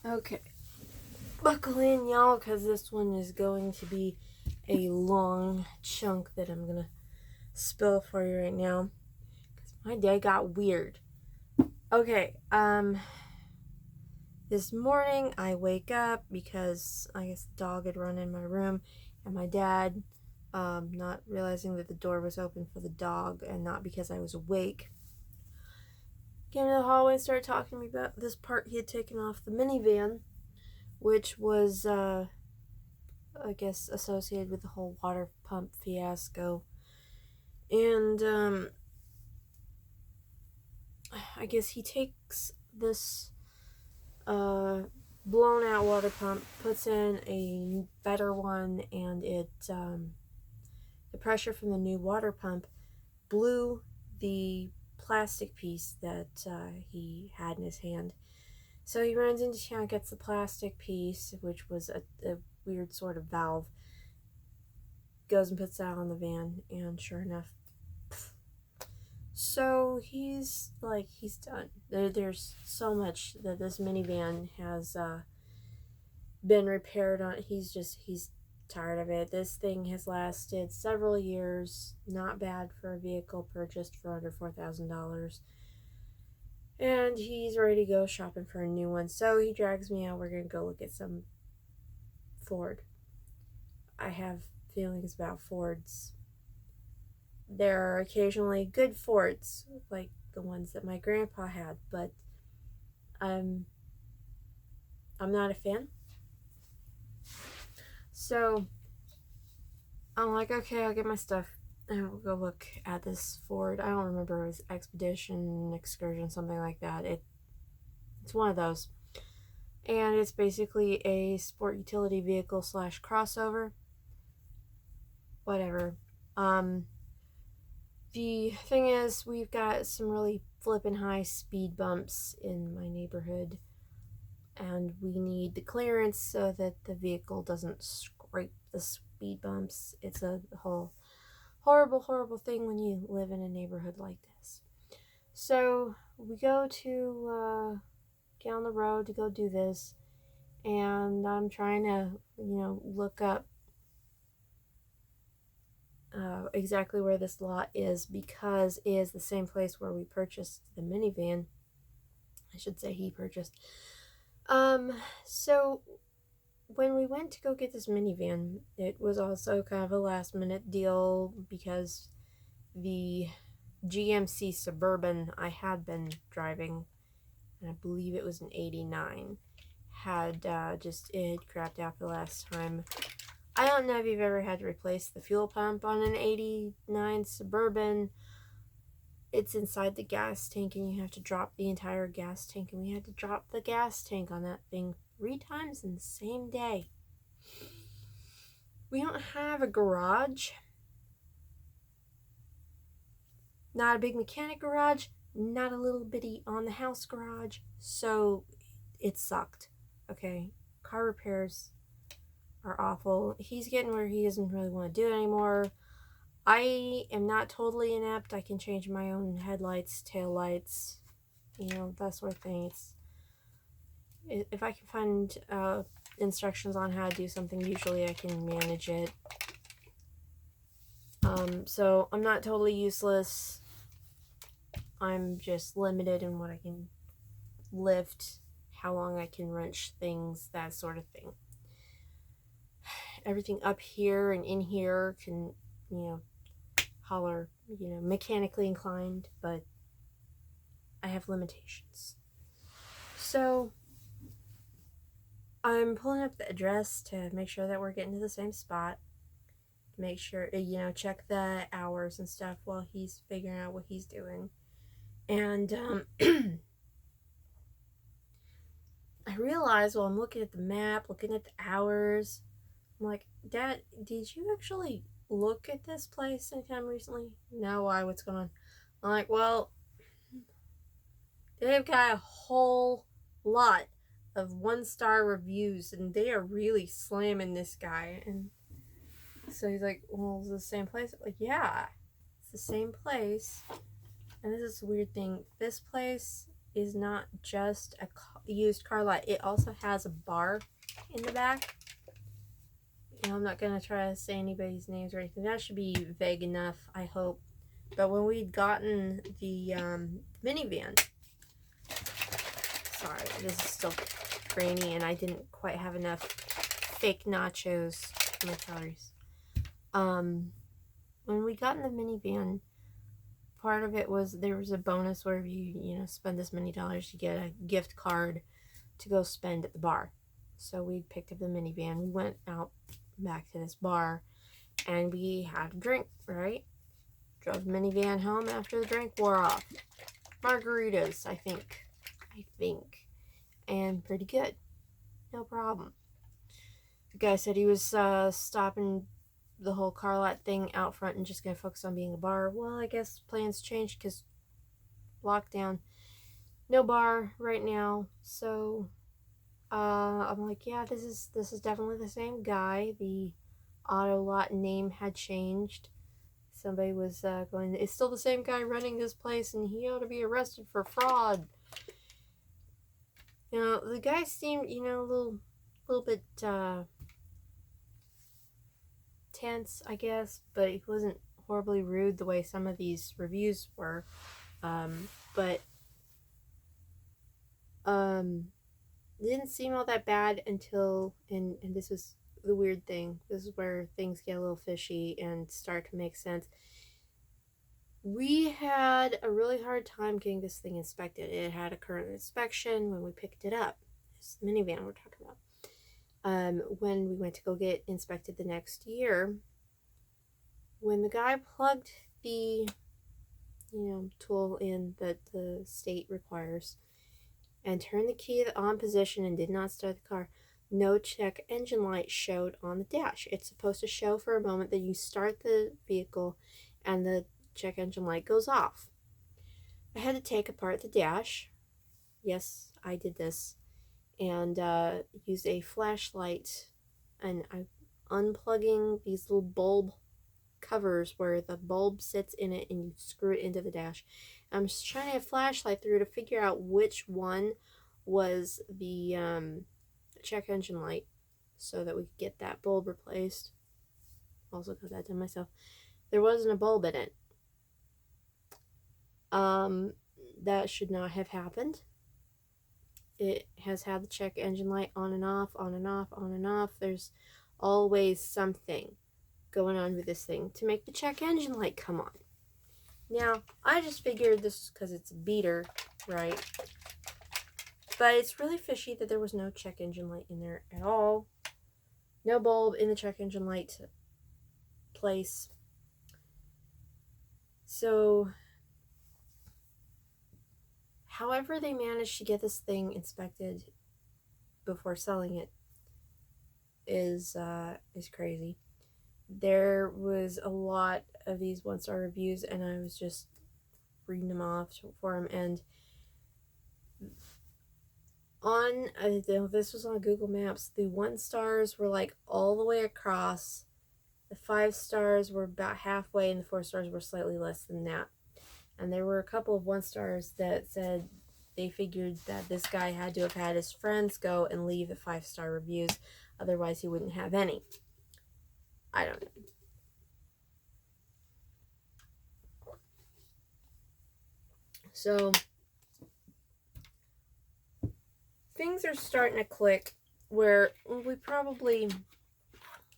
Okay, buckle in, y'all, because this one is going to be a long chunk that I'm gonna spill for you right now. Because my day got weird. Okay, this morning I wake up because I guess the dog had run in my room, and my dad, not realizing that the door was open for the dog and not because I was awake, came into the hallway and started talking to me about this part he had taken off the minivan, which was, I guess, associated with the whole water pump fiasco. And, I guess he takes this, blown out water pump, puts in a better one, and the pressure from the new water pump blew the plastic piece that he had in his hand. So he runs into town, gets the plastic piece, which was a weird sort of valve, goes and puts that on the van, and sure enough, so he's done. There's so much that this minivan has been repaired on. He's tired of it. This thing has lasted several years. Not bad for a vehicle purchased for under $4,000. And he's ready to go shopping for a new one. So he drags me out. We're gonna go look at some Ford. I have feelings about Fords. There are occasionally good Fords, like the ones that my grandpa had, but I'm not a fan. So I'm like, okay, I'll get my stuff and we'll go look at this Ford. I don't remember, it was Expedition, Excursion, something like that. It's one of those. And it's basically a sport utility vehicle slash crossover. Whatever. The thing is, we've got some really flippin' high speed bumps in my neighborhood, and we need the clearance so that the vehicle doesn't scrape the speed bumps. It's a whole horrible thing when you live in a neighborhood like this. So we go to get on the road to go do this, and I'm trying to, look up exactly where this lot is, because it is the same place where we purchased the minivan. I should say he purchased. So when we went to go get this minivan, it was also kind of a last minute deal because the GMC Suburban I had been driving, and I believe it was an 89, had it had crapped out the last time. I don't know if you've ever had to replace the fuel pump on an 89 Suburban. It's inside the gas tank, and you have to drop the entire gas tank, and we had to drop the gas tank on that thing 3 times in the same day. We don't have a garage. Not a big mechanic garage, not a little bitty on the house garage, so it sucked. Okay, car repairs are awful. He's getting where he doesn't really want to do it anymore. I am not totally inept. I can change my own headlights, taillights, that sort of thing. If I can find instructions on how to do something, usually I can manage it. So I'm not totally useless. I'm just limited in what I can lift, how long I can wrench things, that sort of thing. Everything up here and in here can, holler, mechanically inclined, but I have limitations. So I'm pulling up the address to make sure that we're getting to the same spot. Make sure, check the hours and stuff while he's figuring out what he's doing. And I realized while I'm looking at the map, looking at the hours, I'm like, Dad, did you actually look at this place anytime recently? No, why? What's going on? I'm like, well, they've got a whole lot of 1-star reviews, and they are really slamming this guy. And so he's like, well, is it the same place? I'm like, yeah, it's the same place. And this is a weird thing. This place is not just a used car lot. It also has a bar in the back. I'm not going to try to say anybody's names or anything. That should be vague enough, I hope. But when we'd gotten the minivan, sorry, this is still grainy and I didn't quite have enough fake nachos for my calories. When we got in the minivan, part of it was there was a bonus where you spend this many dollars, you get a gift card to go spend at the bar. So we picked up the minivan. We went out back to this bar and we had a drink, right? Drove the minivan home after the drink wore off. Margaritas, I think. And pretty good. No problem. The guy said he was stopping the whole car lot thing out front and just gonna focus on being a bar. Well, I guess plans changed because lockdown. No bar right now. So I'm like, yeah, this is definitely the same guy. The auto lot name had changed. Somebody was going, it's still the same guy running this place and he ought to be arrested for fraud. The guy seemed, a little bit tense, I guess, but he wasn't horribly rude the way some of these reviews were. But it didn't seem all that bad until, and this was the weird thing, this is where things get a little fishy and start to make sense. We had a really hard time getting this thing inspected. It had a current inspection when we picked it up. This minivan we're talking about. When we went to go get inspected the next year, when the guy plugged the tool in that the state requires and turned the key to the on position and did not start the car, no check engine light showed on the dash. It's supposed to show for a moment that you start the vehicle and the check engine light goes off. I had to take apart the dash. Yes, I did this. And use a flashlight, and I'm unplugging these little bulb covers where the bulb sits in it and you screw it into the dash. I'm just trying to have a flashlight through to figure out which one was the check engine light so that we could get that bulb replaced. Also got that done myself. There wasn't a bulb in it. That should not have happened. It has had the check engine light on and off, on and off, on and off. There's always something going on with this thing to make the check engine light come on. Now, I just figured this is because it's a beater, right? But it's really fishy that there was no check engine light in there at all. No bulb in the check engine light place. So, however they managed to get this thing inspected before selling it is crazy. There was a lot of these 1-star reviews and I was just reading them off for them, and on this was on Google Maps, the 1 stars were like all the way across, the 5 stars were about halfway, and the 4 stars were slightly less than that. And there were a couple of 1 stars that said they figured that this guy had to have had his friends go and leave the 5-star reviews, otherwise he wouldn't have any. I don't know. So things are starting to click where we probably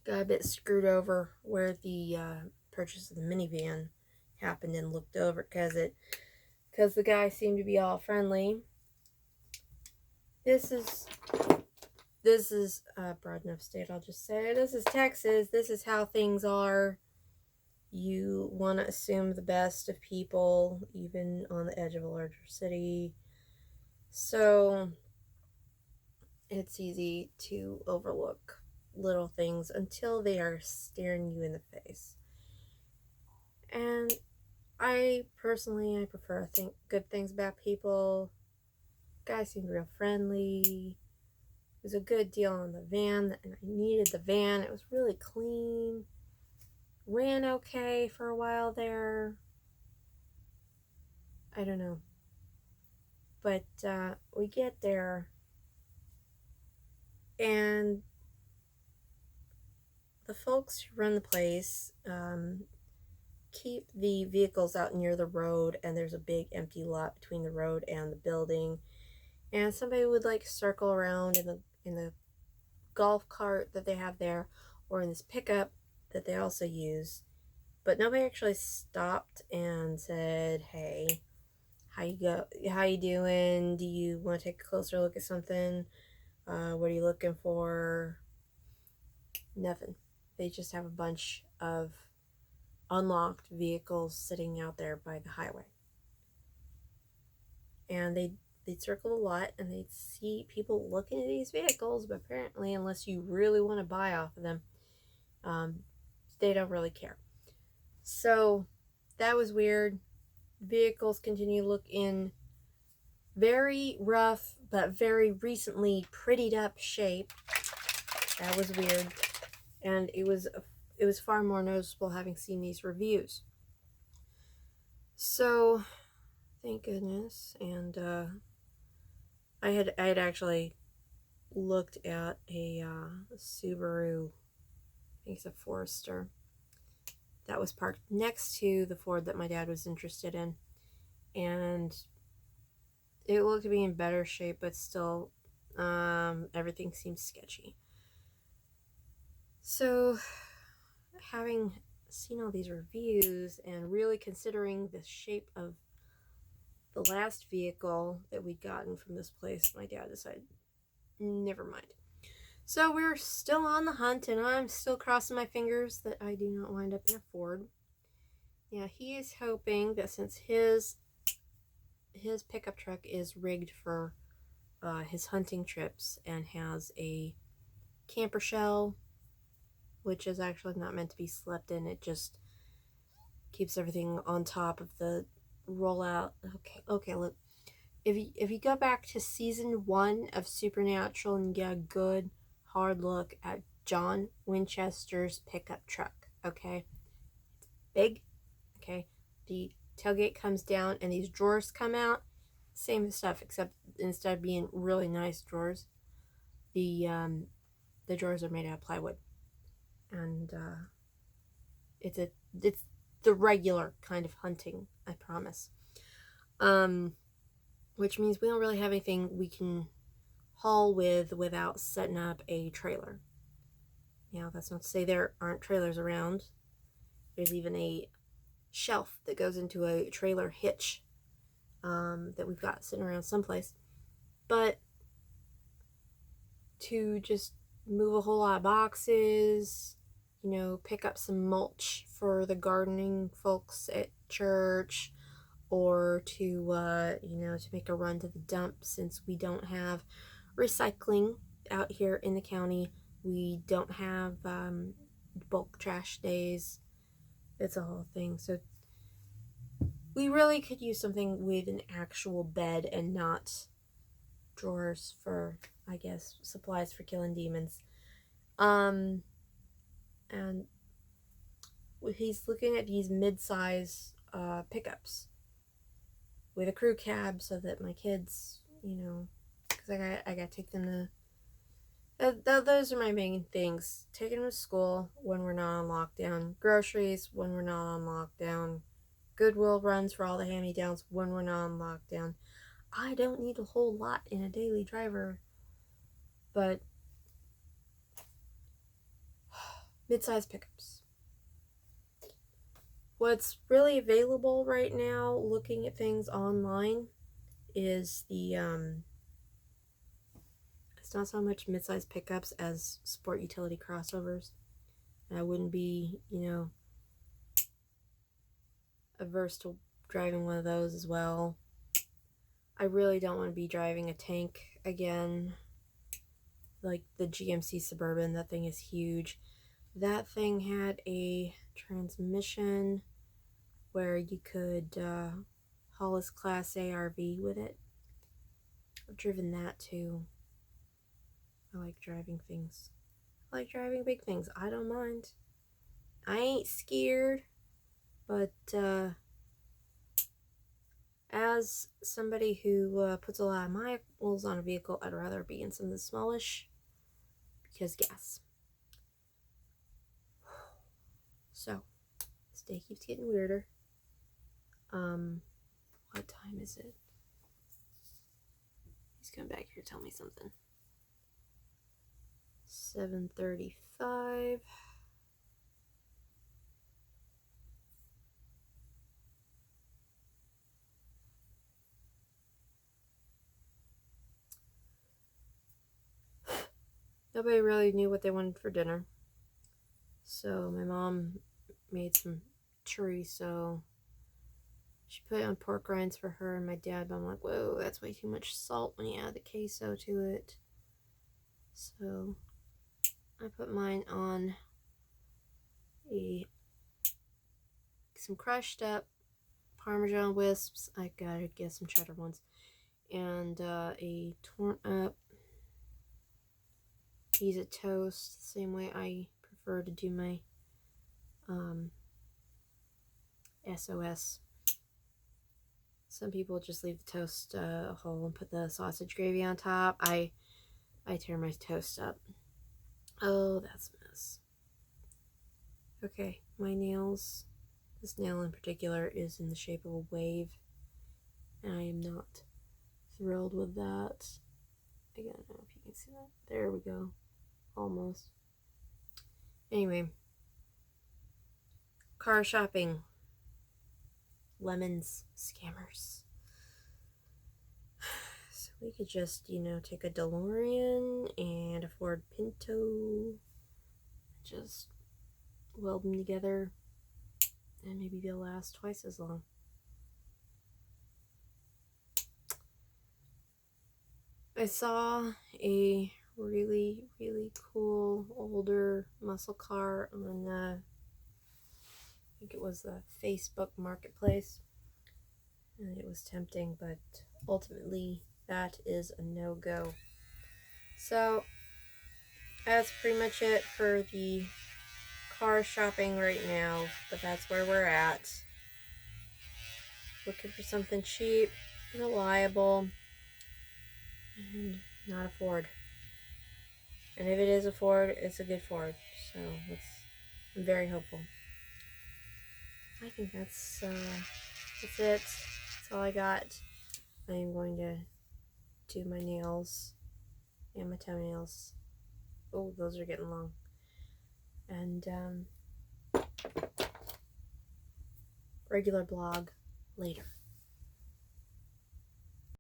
got a bit screwed over where the purchase of the minivan happened and looked over because the guy seemed to be all friendly. This is broad enough state, I'll just say. This is Texas. This is how things are. You want to assume the best of people, even on the edge of a larger city. So it's easy to overlook little things until they are staring you in the face. And I prefer good things about people. Guy seemed real friendly. It was a good deal on the van, and I needed the van. It was really clean. Ran okay for a while there. I don't know. But we get there, and the folks who run the place keep the vehicles out near the road, and there's a big empty lot between the road and the building. And somebody would like circle around in the golf cart that they have there, or in this pickup that they also use. But nobody actually stopped and said, "Hey, how you doing? Do you want to take a closer look at something? What are you looking for?" Nothing. They just have a bunch of unlocked vehicles sitting out there by the highway. And they'd circle a lot, and they'd see people looking at these vehicles, but apparently, unless you really want to buy off of them, they don't really care. So that was weird. Vehicles continue to look in very rough but very recently prettied up shape. That was weird, and it was far more noticeable having seen these reviews. So thank goodness. And I had actually looked at a Subaru, I think it's a Forester, that was parked next to the Ford that my dad was interested in, and it looked to be in better shape, but still everything seems sketchy. So having seen all these reviews and really considering the shape of the last vehicle that we'd gotten from this place, my dad decided, never mind. So we're still on the hunt, and I'm still crossing my fingers that I do not wind up in a Ford. Yeah, he is hoping that since his pickup truck is rigged for his hunting trips and has a camper shell, which is actually not meant to be slept in, it just keeps everything on top of the rollout. Okay, look. If you go back to season 1 of Supernatural and get a good hard look at John Winchester's pickup truck, okay? It's big, okay? The tailgate comes down and these drawers come out. Same stuff, except instead of being really nice drawers, the drawers are made out of plywood. And it's the regular kind of hunting, I promise. Which means we don't really have anything we can haul without setting up a trailer. Now, that's not to say there aren't trailers around. There's even a shelf that goes into a trailer hitch that we've got sitting around someplace. But to just move a whole lot of boxes, pick up some mulch for the gardening folks at church, or to make a run to the dump, since we don't have recycling out here in the county. We don't have bulk trash days. It's a whole thing. So we really could use something with an actual bed and not drawers for, I guess, supplies for killing demons. And he's looking at these mid-size pickups with a crew cab, so that my kids, because I got to take them to, those are my main things. Taking them to school when we're not on lockdown, groceries when we're not on lockdown, Goodwill runs for all the hand-me-downs when we're not on lockdown. I don't need a whole lot in a daily driver, but mid-size pickups. What's really available right now, looking at things online, is the it's not so much mid-size pickups as sport utility crossovers. And I wouldn't be, averse to driving one of those as well. I really don't want to be driving a tank again, like the GMC Suburban. That thing is huge. That thing had a transmission where you could haul as Class A RV with it. I've driven that too. I like driving things. I like driving big things. I don't mind. I ain't scared, but As somebody who puts a lot of miles on a vehicle, I'd rather be in something smallish because gas. So, this day keeps getting weirder. What time is it? He's coming back here to tell me something. 7:35. Nobody really knew what they wanted for dinner. So my mom made some chorizo. She put it on pork rinds for her and my dad, but I'm like, whoa, that's way too much salt when you add the queso to it. So I put mine on some crushed up Parmesan wisps. I gotta get some cheddar ones. And a torn up piece of toast, the same way I prefer to do my SOS. Some people just leave the toast whole and put the sausage gravy on top. I tear my toast up. Oh, that's a mess. Okay, my nails. This nail in particular is in the shape of a wave, and I am not thrilled with that. Again, I don't know if you can see that. There we go. Almost. Anyway, car shopping. Lemons, scammers. So we could just, take a DeLorean and a Ford Pinto, just weld them together, and maybe they'll last twice as long. I saw a really, really cool older muscle car on, I think it was the Facebook Marketplace, and it was tempting, but ultimately that is a no-go. So that's pretty much it for the car shopping right now, but that's where we're at. Looking for something cheap, reliable, and not a Ford. And if it is a Ford, it's a good Ford. So I'm very hopeful. I think that's it. That's all I got. I am going to do my nails and my toenails. Oh, those are getting long. And regular blog later.